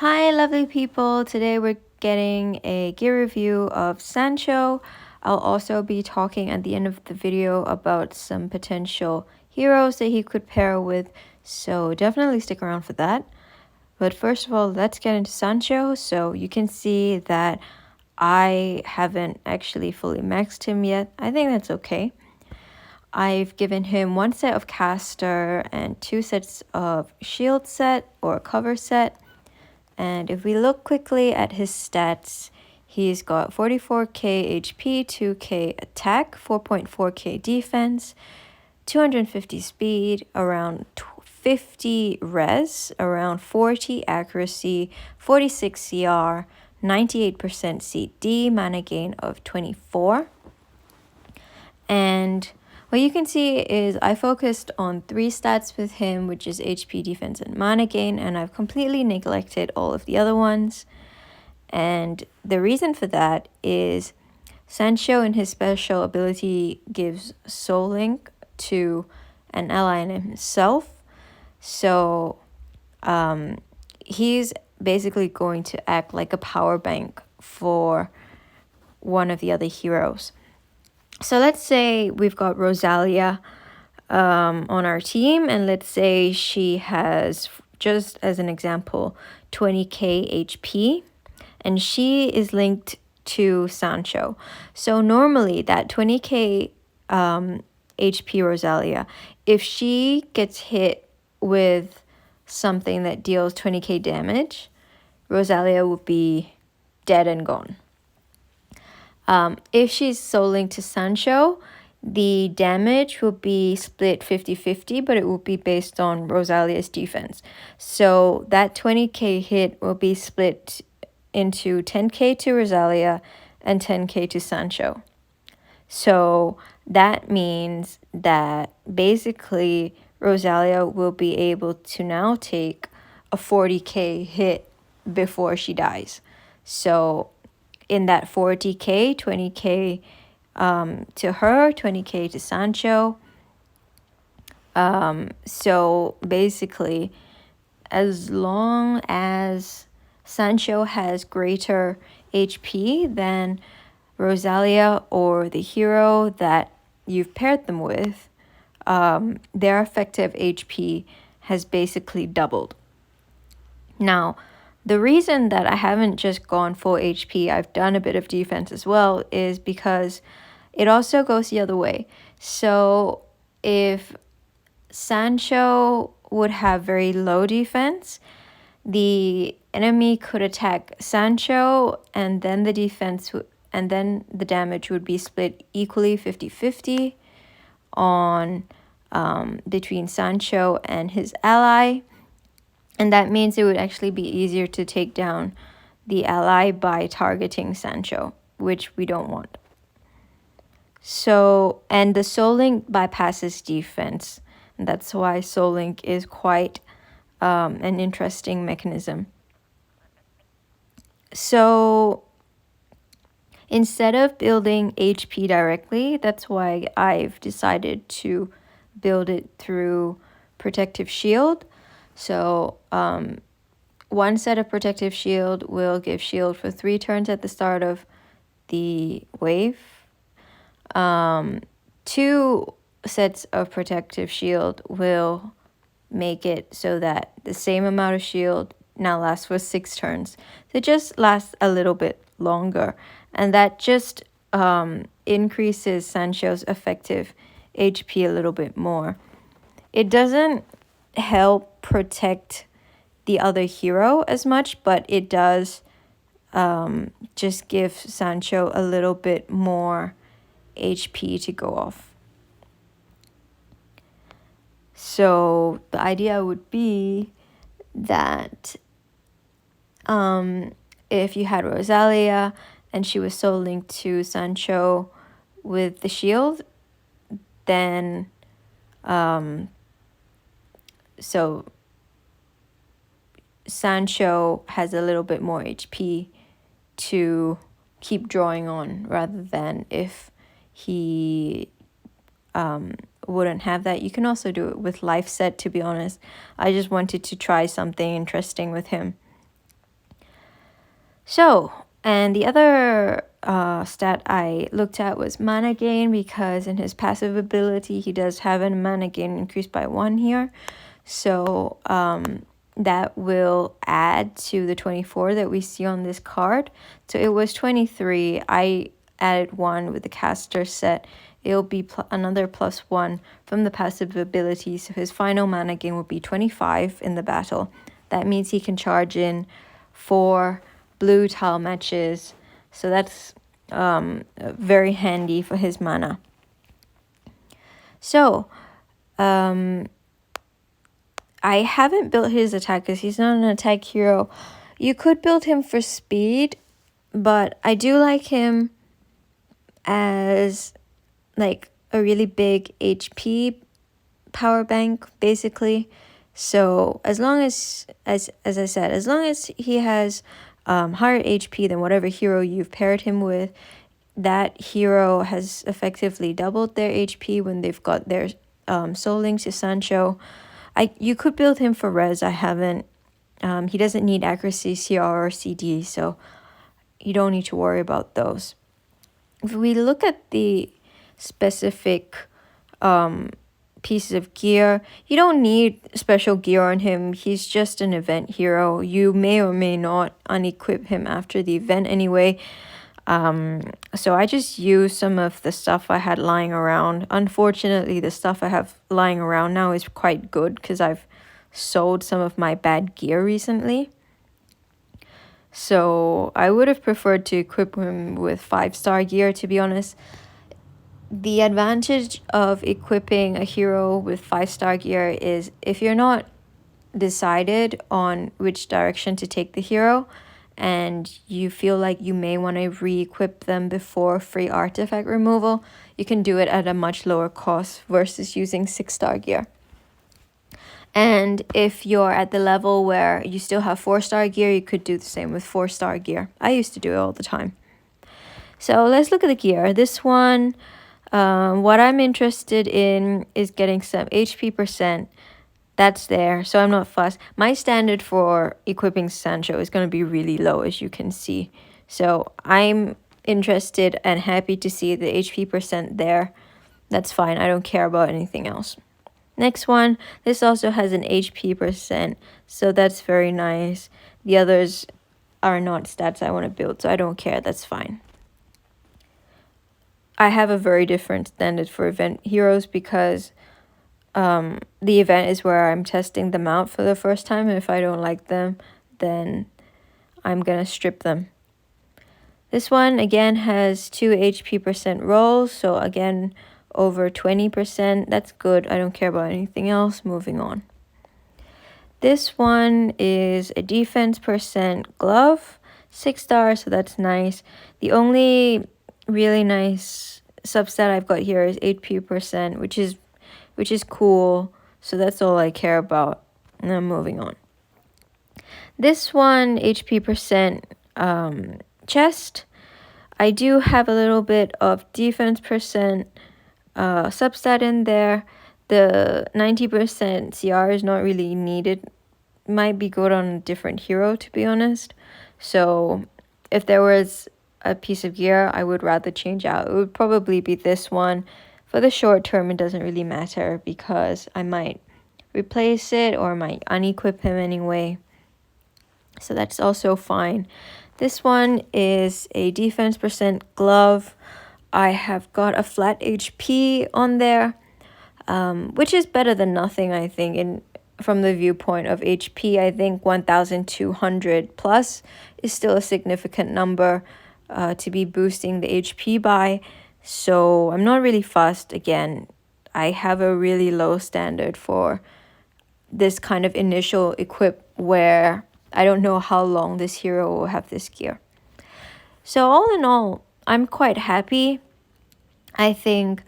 Hi, lovely people. Today we're getting a gear review of Sancho. I'll also be talking at the end of the video about some potential heroes that he could pair with, so definitely stick around for that. But first of all, let's get into Sancho. So you can see that I haven't actually fully maxed him yet. I think that's okay. I've given him one set of caster and 2 sets of shield set or cover set. And if we look quickly at his stats, he's got 44k HP, 2k attack, 4.4k defense, 250 speed, around 50 res, around 40 accuracy, 46 CR, 98% CD, mana gain of 24. And what you can see is I focused on 3 stats with him, which is HP, defense, and mana gain, and I've completely neglected all of the other ones. And the reason for that is Sancho in his special ability gives Soul Link to an ally and himself. So he's basically going to act like a power bank for one of the other heroes. So let's say we've got Rosalia on our team, and let's say she has, just as an example, 20k HP, and she is linked to Sancho. So normally that 20k HP Rosalia, if she gets hit with something that deals 20k damage, Rosalia would be dead and gone. If she's Soul Linked to Sancho, the damage will be split 50-50, but it will be based on Rosalia's defense. So that 20k hit will be split into 10k to Rosalia and 10k to Sancho. So that means that basically Rosalia will be able to now take a 40k hit before she dies. So in that 40k, 20k to her, 20k to Sancho. So basically, as long as Sancho has greater HP than Rosalia or the hero that you've paired them with, their effective HP has basically doubled. Now, the reason that I haven't just gone full HP, I've done a bit of defense as well, is because it also goes the other way. So if Sancho would have very low defense, the enemy could attack Sancho, and then the defense and then the damage would be split equally 50-50 on between Sancho and his ally. And that means it would actually be easier to take down the ally by targeting Sancho, which we don't want. So, and the Soul Link bypasses defense. And that's why Soul Link is quite an interesting mechanism. So, instead of building HP directly, that's why I've decided to build it through Protective Shield. So one set of Protective Shield will give shield for 3 turns at the start of the wave. 2 sets of Protective Shield will make it so that the same amount of shield now lasts for 6 turns. So it just lasts a little bit longer. And that just increases Sancho's effective HP a little bit more. It doesn't help protect the other hero as much, but it does just give Sancho a little bit more HP to go off. So the idea would be that if you had Rosalia and she was so linked to Sancho with the shield, then so Sancho has a little bit more HP to keep drawing on, rather than if he wouldn't have that. You can also do it with life set, to be honest. I just wanted to try something interesting with him. So, and the other stat I looked at was mana gain, because in his passive ability he does have a mana gain increased by 1 here. So that will add to the 24 that we see on this card. So it was 23. I added 1 with the caster set. It'll be another +1 from the passive ability. So his final mana gain will be 25 in the battle. That means he can charge in 4 blue tile matches. So that's very handy for his mana. So I haven't built his attack because he's not an attack hero. You could build him for speed, but I do like him as like a really big HP power bank, basically. So as long as I said, as long as he has higher HP than whatever hero you've paired him with, that hero has effectively doubled their HP when they've got their soul link to Sancho. You could build him for res. I haven't. He doesn't need accuracy, CR, or CD, so you don't need to worry about those. If we look at the specific pieces of gear, you don't need special gear on him. He's just an event hero. You may or may not unequip him after the event anyway. So I just used some of the stuff I had lying around. Unfortunately, the stuff I have lying around now is quite good because I've sold some of my bad gear recently. So I would have preferred to equip him with 5-star gear, to be honest. The advantage of equipping a hero with 5-star gear is if you're not decided on which direction to take the hero, and you feel like you may want to re-equip them before free artifact removal, you can do it at a much lower cost versus using 6-star gear. And if you're at the level where you still have 4-star gear, you could do the same with 4-star gear. I used to do it all the time. So let's look at the gear. This one, what I'm interested in is getting some HP percent. That's there, so I'm not fussed. My standard for equipping Sancho is going to be really low, as you can see. So I'm interested and happy to see the HP percent there. That's fine. I don't care about anything else. Next one, this also has an HP percent, so that's very nice. The others are not stats I want to build, so I don't care. That's fine. I have a very different standard for event heroes because the event is where I'm testing them out for the first time, and if I don't like them, then I'm gonna strip them. This one again has 2 HP percent rolls, so again over 20%. That's good. I don't care about anything else. Moving on. This one is a defense percent glove, 6-star, so that's nice. The only really nice substat I've got here is HP percent, which is cool. So that's all I care about. And I'm moving on. This one, HP percent chest. I do have a little bit of defense percent substat in there. The 90% CR is not really needed. Might be good on a different hero, to be honest. So if there was a piece of gear I would rather change out, it would probably be this one. For the short term, it doesn't really matter because I might replace it or might unequip him anyway. So that's also fine. This one is a defense percent glove. I have got a flat HP on there, which is better than nothing, I think. From the viewpoint of HP, I think 1,200 plus is still a significant number to be boosting the HP by. So I'm not really fussed. Again, I have a really low standard for this kind of initial equip where I don't know how long this hero will have this gear. So all in all, I'm quite happy. I think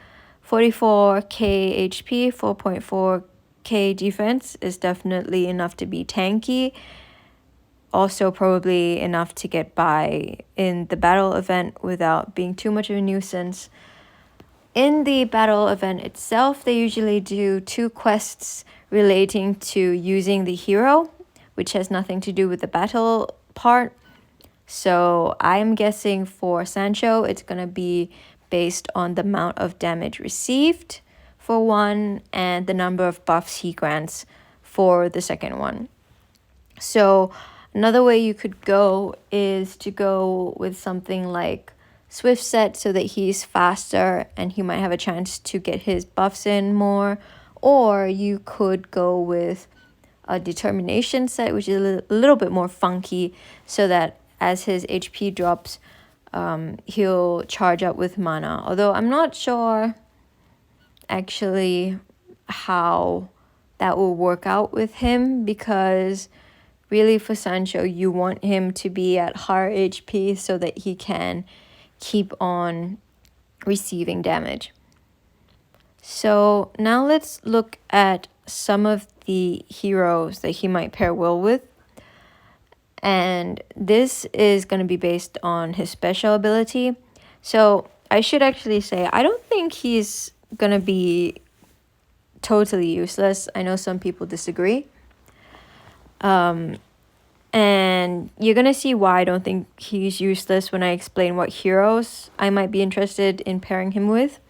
44k HP, 4.4k defense is definitely enough to be tanky. Also probably enough to get by in the battle event without being too much of a nuisance. In the battle event itself, they usually do 2 quests relating to using the hero, which has nothing to do with the battle part. So I'm guessing for Sancho, it's going to be based on the amount of damage received for one and the number of buffs he grants for the second one. So another way you could go is to go with something like Swift Set so that he's faster and he might have a chance to get his buffs in more. Or you could go with a Determination set, which is a little bit more funky, so that as his HP drops, he'll charge up with mana. Although I'm not sure actually how that will work out with him, because really for Sancho, you want him to be at higher HP so that he can keep on receiving damage. So now let's look at some of the heroes that he might pair well with. And this is going to be based on his special ability. So I should actually say, I don't think he's going to be totally useless. I know some people disagree. And you're going to see why I don't think he's useless when I explain what heroes I might be interested in pairing him with.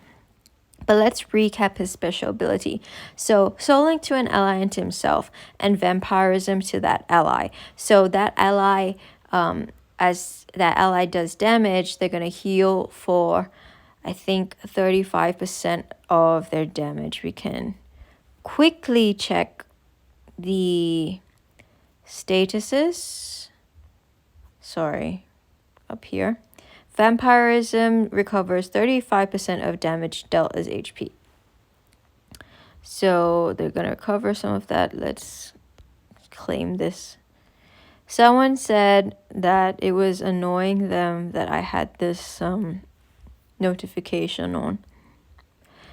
But let's recap his special ability. So Soul Link to an ally and to himself, and Vampirism to that ally. So that ally, as that ally does damage, they're going to heal for, I think, 35% of their damage. We can quickly check the statuses. Sorry, up here. Vampirism recovers 35% of damage dealt as HP. So they're going to recover some of that. Let's claim this. Someone said that it was annoying them that I had this notification on.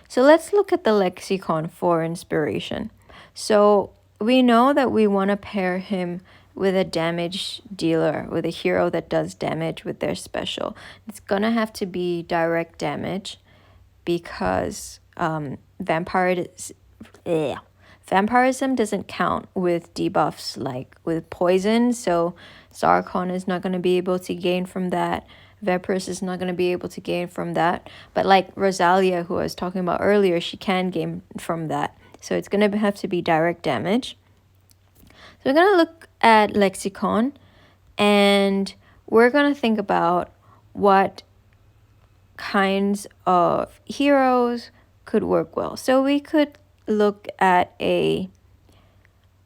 So let's look at the lexicon for inspiration. So we know that we want to pair him with a damage dealer, with a hero that does damage with their special. It's going to have to be direct damage, because vampirism doesn't count with debuffs like with poison. So Zarkon is not going to be able to gain from that. Vepris is not going to be able to gain from that. But like Rosalia, who I was talking about earlier, she can gain from that. So it's going to have to be direct damage. So we're going to look at lexicon, and we're going to think about what kinds of heroes could work well. So we could look at a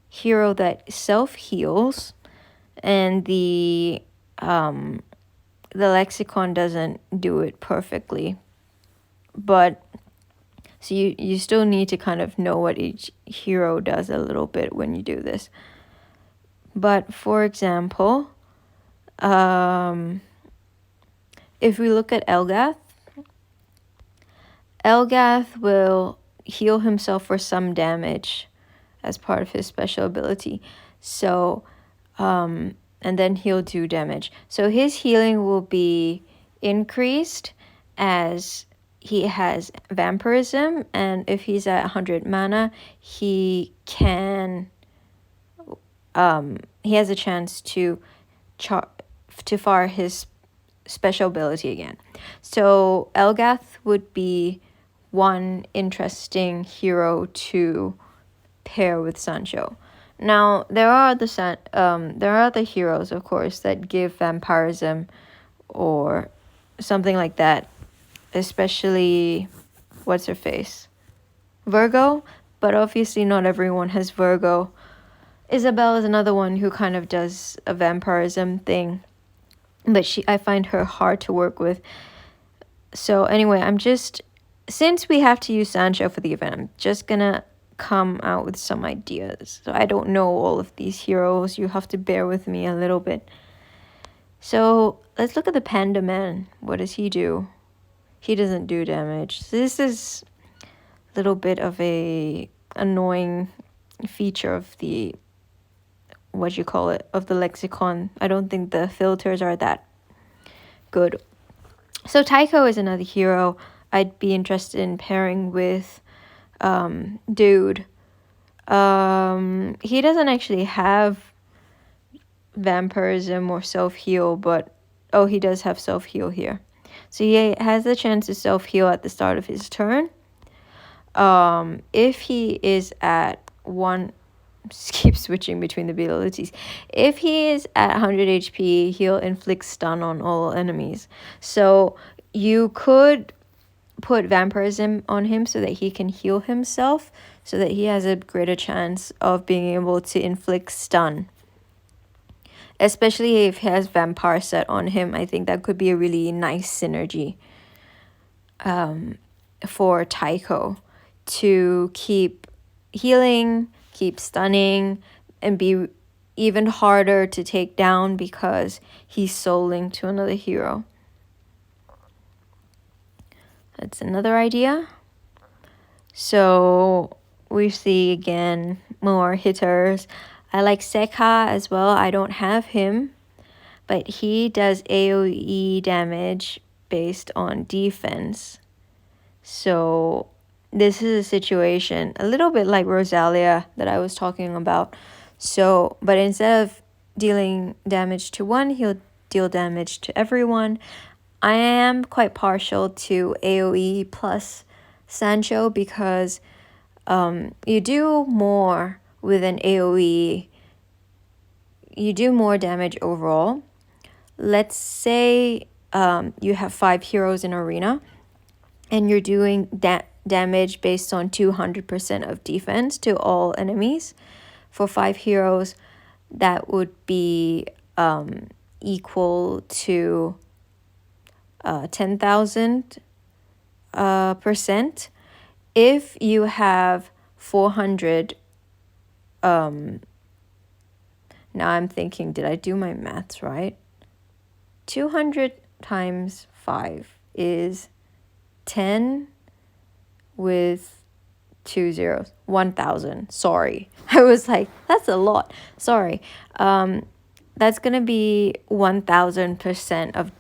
hero that self-heals, and the lexicon doesn't do it perfectly, but so you still need to kind of know what each hero does a little bit when you do this. But for example, if we look at Elgath will heal himself for some damage as part of his special ability. So, and then he'll do damage. So his healing will be increased as he has vampirism, and if he's at 100 mana, he can he has a chance to fire his special ability again. So Elgath would be one interesting hero to pair with Sancho. Now there are other heroes, of course, that give vampirism or something like that, especially what's her face, Virgo. But obviously not everyone has Virgo. Isabel is another one who kind of does a vampirism thing, but I find her hard to work with. So anyway, since we have to use Sancho for the event, I'm just gonna come out with some ideas. So I don't know all of these heroes. You have to bear with me a little bit. So let's look at the Panda Man. What does he do? He doesn't do damage. So this is a little bit of a annoying feature of the of the lexicon. I don't think the filters are that good. So Tycho is another hero I'd be interested in pairing with Dude. He doesn't actually have vampirism or self-heal, but oh, he does have self-heal here. So he has the chance to self-heal at the start of his turn. If he is at one, keep switching between the abilities. If he is at 100 HP, he'll inflict stun on all enemies. So you could put vampirism on him so that he can heal himself, so that he has a greater chance of being able to inflict stun. Especially if he has vampire set on him, I think that could be a really nice synergy for Tycho to keep healing, keep stunning, and be even harder to take down because he's soul linked to another hero. That's another idea. So we see again more hitters. I like Sekha as well. I don't have him, but he does AoE damage based on defense. So this is a situation a little bit like Rosalia that I was talking about. So, but instead of dealing damage to one, he'll deal damage to everyone. I am quite partial to AoE plus Sancho because you do more with an AoE. You do more damage overall. Let's say you have 5 heroes in arena and you're doing damage based on 200% of defense to all enemies. For 5 heroes, that would be equal to 10,000 percent. If you have 400, now I'm thinking, did I do my maths right? 200 times 5 is 10 with 2 zeros. 1,000. Sorry. I was like, that's a lot. Sorry. That's going to be 1,000% of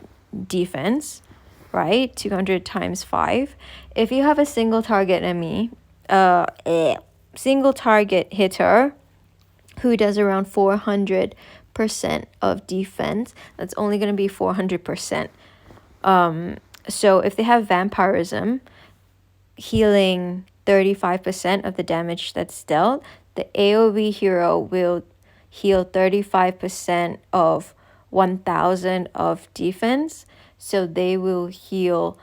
defense, right? 200 times 5. If you have a single target enemy, single target hitter who does around 400% of defense, that's only going to be 400%. So if they have vampirism, healing 35% of the damage that's dealt, the AoE hero will heal 35% of 1,000 of defense. So they will heal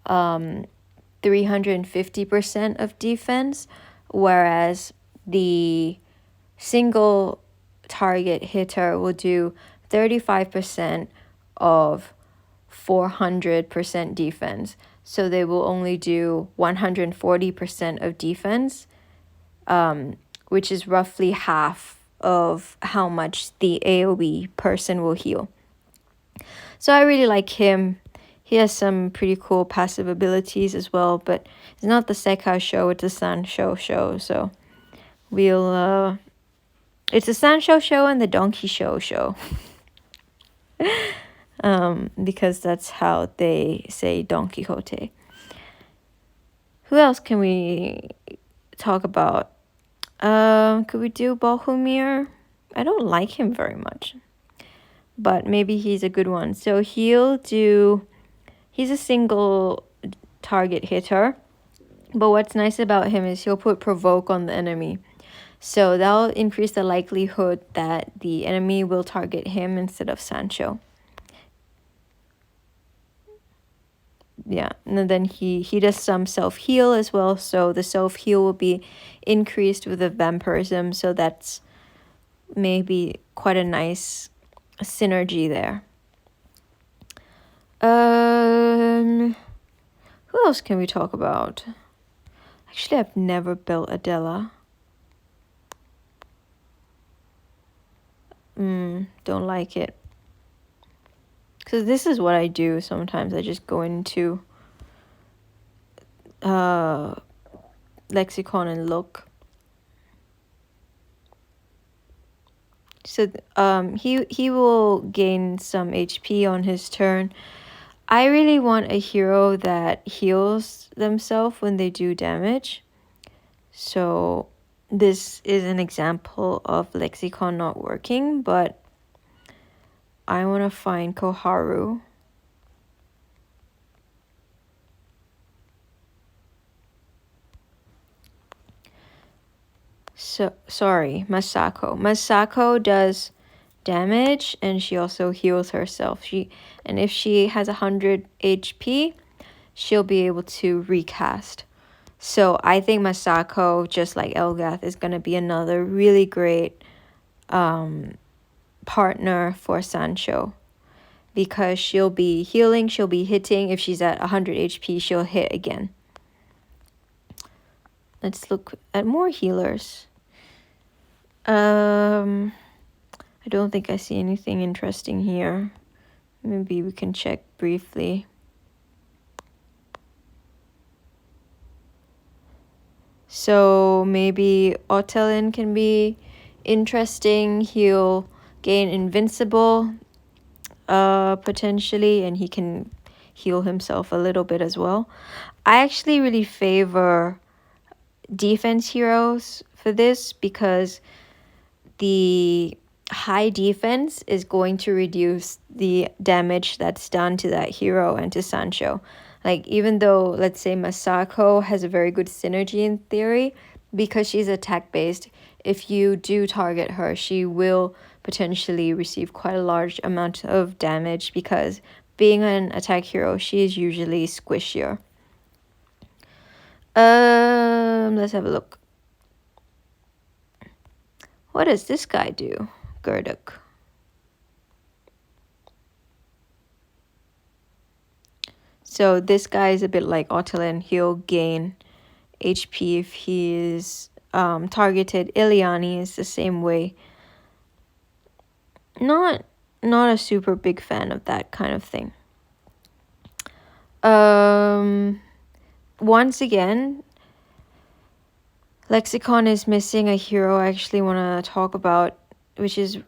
350% of defense, whereas the single target hitter will do 35% of 400% defense. So they will only do 140% of defense, which is roughly half of how much the AoE person will heal. So I really like him. He has some pretty cool passive abilities as well, but it's not the Sekha show, it's the Sancho show. So we'll it's the Sancho show and the Donkey show. Because that's how they say Don Quixote. Who else can we talk about? Could we do Bohumir? I don't like him very much, but maybe he's a good one. So he's a single target hitter, but what's nice about him is he'll put provoke on the enemy. So that'll increase the likelihood that the enemy will target him instead of Sancho. Yeah, and then he does some self-heal as well, so the self-heal will be increased with the vampirism, so that's maybe quite a nice synergy there. Who else can we talk about? Actually, I've never built Adela. Don't like it. Because this is what I do sometimes. I just go into lexicon and look. So he will gain some HP on his turn. I really want a hero that heals themselves when they do damage. So this is an example of lexicon not working, but I want to find Koharu. So sorry, Masako. Masako does damage and she also heals herself. And if she has 100 HP, she'll be able to recast. So I think Masako, just like Elgath, is gonna be another really great partner for Sancho. Because she'll be healing, she'll be hitting. If she's at 100 HP, she'll hit again. Let's look at more healers. I don't think I see anything interesting here. Maybe we can check briefly. So maybe Otelin can be interesting. He'll gain invincible potentially, and he can heal himself a little bit as well. I actually really favor defense heroes for this because the high defense is going to reduce the damage that's done to that hero and to Sancho. Like, even though, let's say, Masako has a very good synergy in theory, because she's attack based, if you do target her, she will potentially receive quite a large amount of damage because being an attack hero, she is usually squishier. Let's have a look. What does this guy do? Gerduk. So this guy is a bit like Otelin. He'll gain HP if he is targeted. Iliani is the same way. Not a super big fan of that kind of thing. Once again, Lexicon is missing a hero I actually want to talk about, which is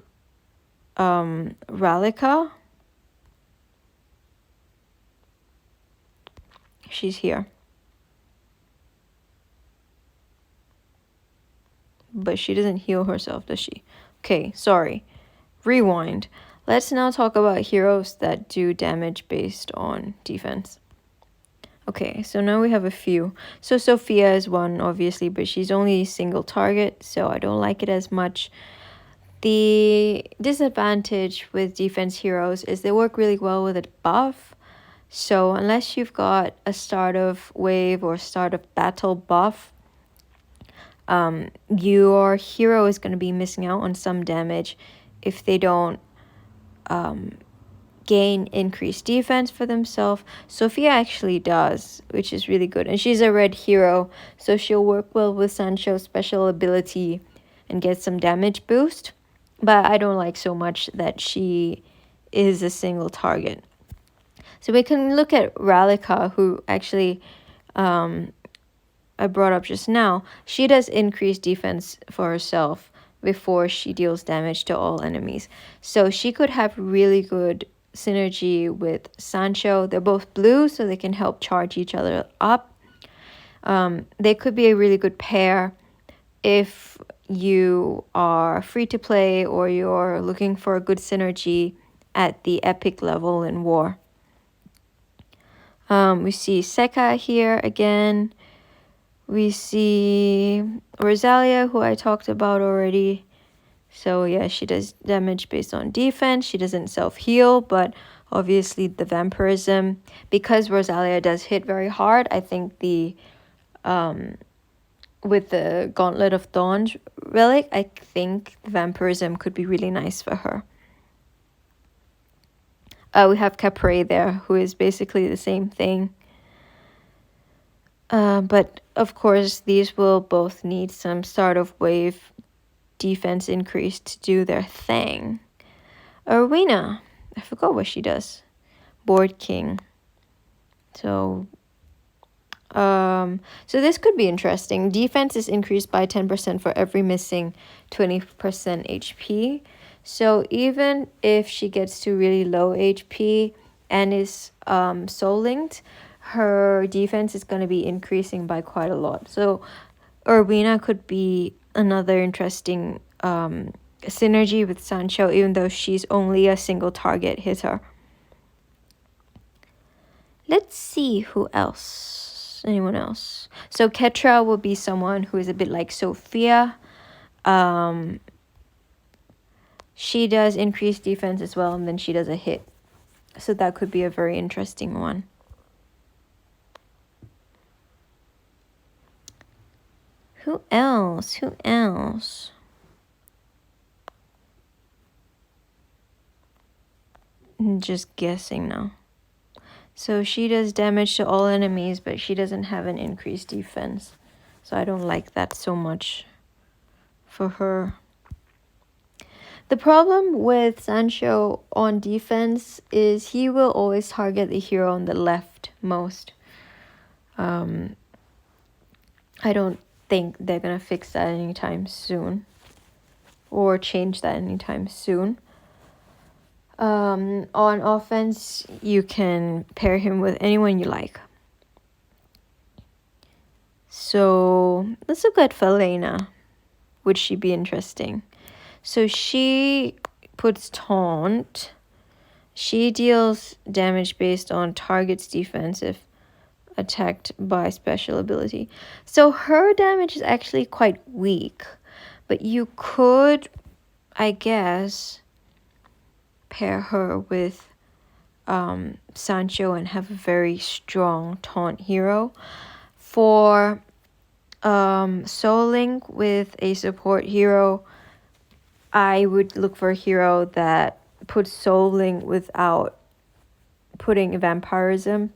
Ralika. She's here. But she doesn't heal herself, does she? Okay, sorry. Rewind. Let's now talk about heroes that do damage based on defense. Okay, so now we have a few. So Sophia is one, obviously, but she's only a single target, so I don't like it as much. The disadvantage with defense heroes is they work really well with a buff. So unless you've got a start of wave or start of battle buff, your hero is going to be missing out on some damage if they don't gain increased defense for themselves. Sophia actually does, which is really good. And she's a red hero, so she'll work well with Sancho's special ability and get some damage boost. But I don't like so much that she is a single target. So we can look at Ralika, who actually I brought up just now. She does increase defense for herself before she deals damage to all enemies. So she could have really good synergy with Sancho. They're both blue, so they can help charge each other up. They could be a really good pair if you are free to play or you're looking for a good synergy at the epic level in war. We see Sekka here again. We see Rosalia, who I talked about already. So yeah, she does damage based on defense. She doesn't self-heal, but obviously the vampirism, because Rosalia does hit very hard, I think the with the Gauntlet of Thorns relic, I think the vampirism could be really nice for her. We have Capre there, who is basically the same thing. But of course, these will both need some start of wave defense increase to do their thing. Arena, I forgot what she does. Board King. So this could be interesting. Defense is increased by 10% for every missing 20% HP. So even if she gets to really low HP and is soul linked, her defense is going to be increasing by quite a lot. So Urbina could be another interesting synergy with Sancho, even though she's only a single target hitter. Let's see who else. Anyone else? So Ketra will be someone who is a bit like Sophia. She does increase defense as well, and then she does a hit. So that could be a very interesting one. Who else? Who else? I'm just guessing now. So she does damage to all enemies, but she doesn't have an increased defense. So I don't like that so much for her. The problem with Sancho on defense is he will always target the hero on the left most. I don't think they're going to fix that anytime soon. Or change that anytime soon. On offense, you can pair him with anyone you like. So let's look at Felena. Would she be interesting? So she puts taunt. She deals damage based on target's defense if attacked by special ability. So her damage is actually quite weak. But you could, I guess, pair her with Sancho and have a very strong taunt hero. For Soul Link with a support hero, I would look for a hero that puts Soul Link without putting vampirism,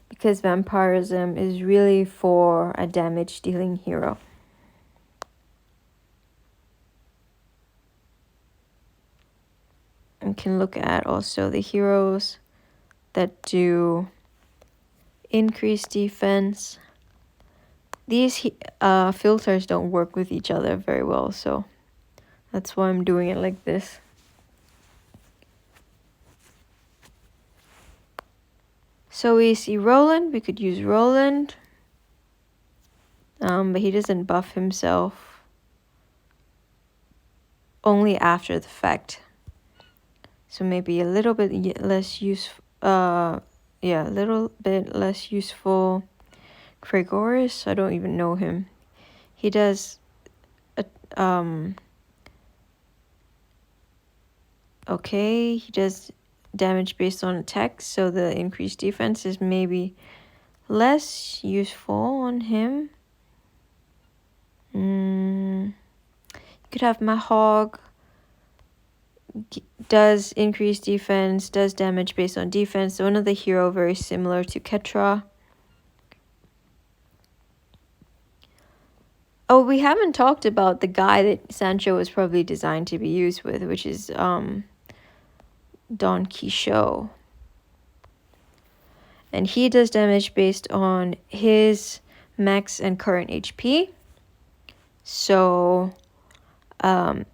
because vampirism is really for a damage dealing hero. You can look at also the heroes that do increased defense. These filters don't work with each other very well, so that's why I'm doing it like this. So we see Roland. We could use Roland. But he doesn't buff himself. Only after the fact. So maybe a little bit less useful. A little bit less useful. Gregoris, I don't even know him. He does okay, he does damage based on attack, so the increased defense is maybe less useful on him. You could have Mahog. Does increase defense, does damage based on defense. So another hero very similar to Ketra. Oh, we haven't talked about the guy that Sancho was probably designed to be used with, which is Don Quixote. And he does damage based on his max and current HP. So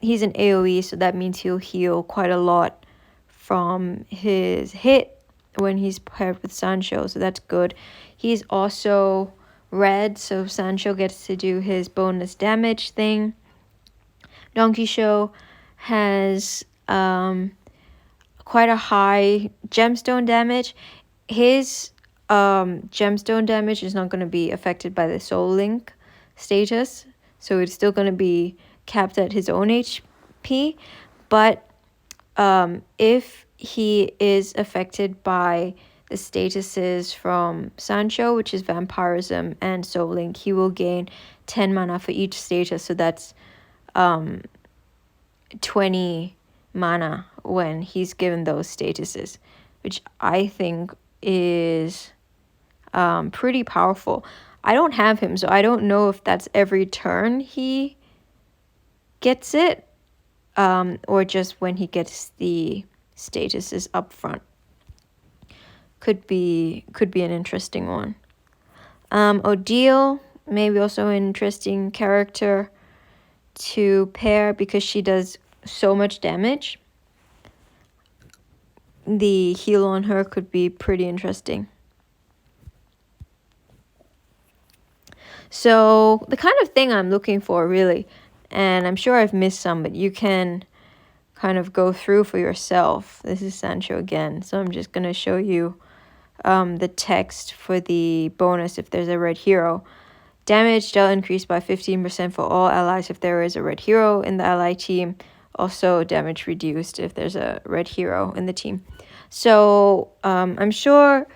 he's an AoE, so that means he'll heal quite a lot from his hit when he's paired with Sancho, so that's good. He's also red, so Sancho gets to do his bonus damage thing. Don Quixote has quite a high gemstone damage. His gemstone damage is not going to be affected by the Soul Link status, so it's still going to be capped at his own HP. But if he is affected by the statuses from Sancho, which is vampirism and Soul Link, he will gain 10 mana for each status. So that's 20 mana when he's given those statuses, which I think is pretty powerful. I don't have him, so I don't know if that's every turn he gets it, or just when he gets the statuses up front. Could be an interesting one. Odile, maybe also an interesting character to pair because she does so much damage. The heal on her could be pretty interesting. So the kind of thing I'm looking for really And I'm sure I've missed some, but you can kind of go through for yourself. This is Sancho again. So I'm just going to show you the text for the bonus if there's a red hero. Damage dealt increased by 15% for all allies if there is a red hero in the ally team. Also damage reduced if there's a red hero in the team. So I'm sure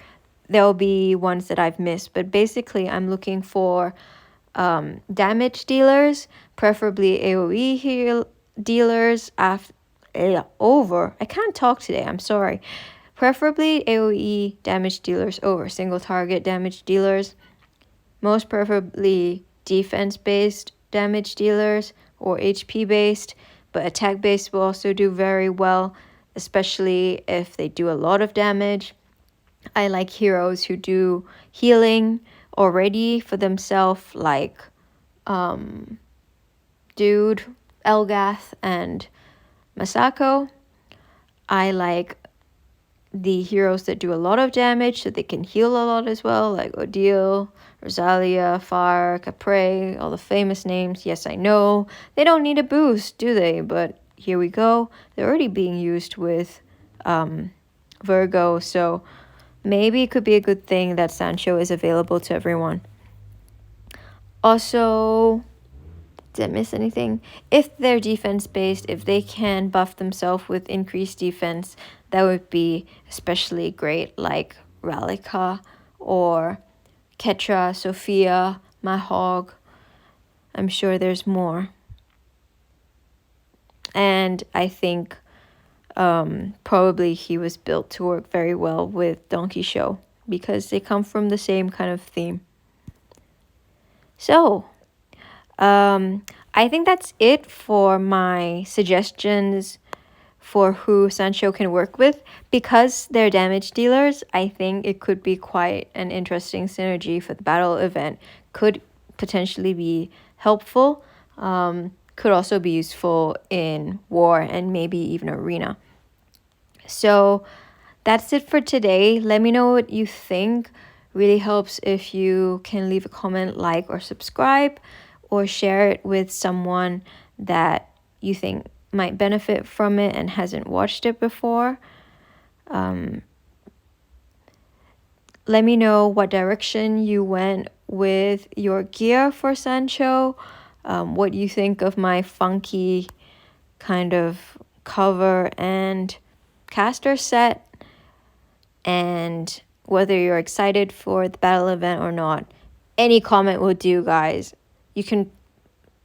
there'll be ones that I've missed, but basically I'm looking for damage dealers, preferably AoE heal dealers over. I can't talk today, I'm sorry. Preferably AoE damage dealers over single target damage dealers. Most preferably defense-based damage dealers or HP-based, but attack-based will also do very well, especially if they do a lot of damage. I like heroes who do healing already for themselves, like Dude, Elgath, and Masako. I like the heroes that do a lot of damage so they can heal a lot as well, like Odile, Rosalia, Far, Capre, all the famous names. Yes, I know. They don't need a boost, do they? But here we go. They're already being used with Virgo, so maybe it could be a good thing that Sancho is available to everyone. Also, did I miss anything? If they're defense-based, if they can buff themselves with increased defense, that would be especially great, like Ralika or Ketra, Sophia, Mahog. I'm sure there's more. And I think probably he was built to work very well with Donkey Show because they come from the same kind of theme. So, I think that's it for my suggestions for who Sancho can work with. Because they're damage dealers, I think it could be quite an interesting synergy for the battle event. Could potentially be helpful. Could also be useful in war and maybe even arena. So that's it for today. Let me know what you think. Really helps if you can leave a comment, like, or subscribe, or share it with someone that you think might benefit from it and hasn't watched it before. Let me know what direction you went with your gear for Sancho, what you think of my funky kind of cover and caster set, and whether you're excited for the battle event or not. Any comment will do, guys. You can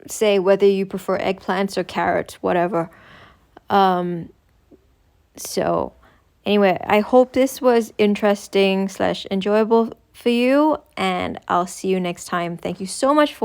say whether you prefer eggplants or carrots, whatever. So anyway, I hope this was interesting / enjoyable for you, and I'll see you next time. Thank you so much for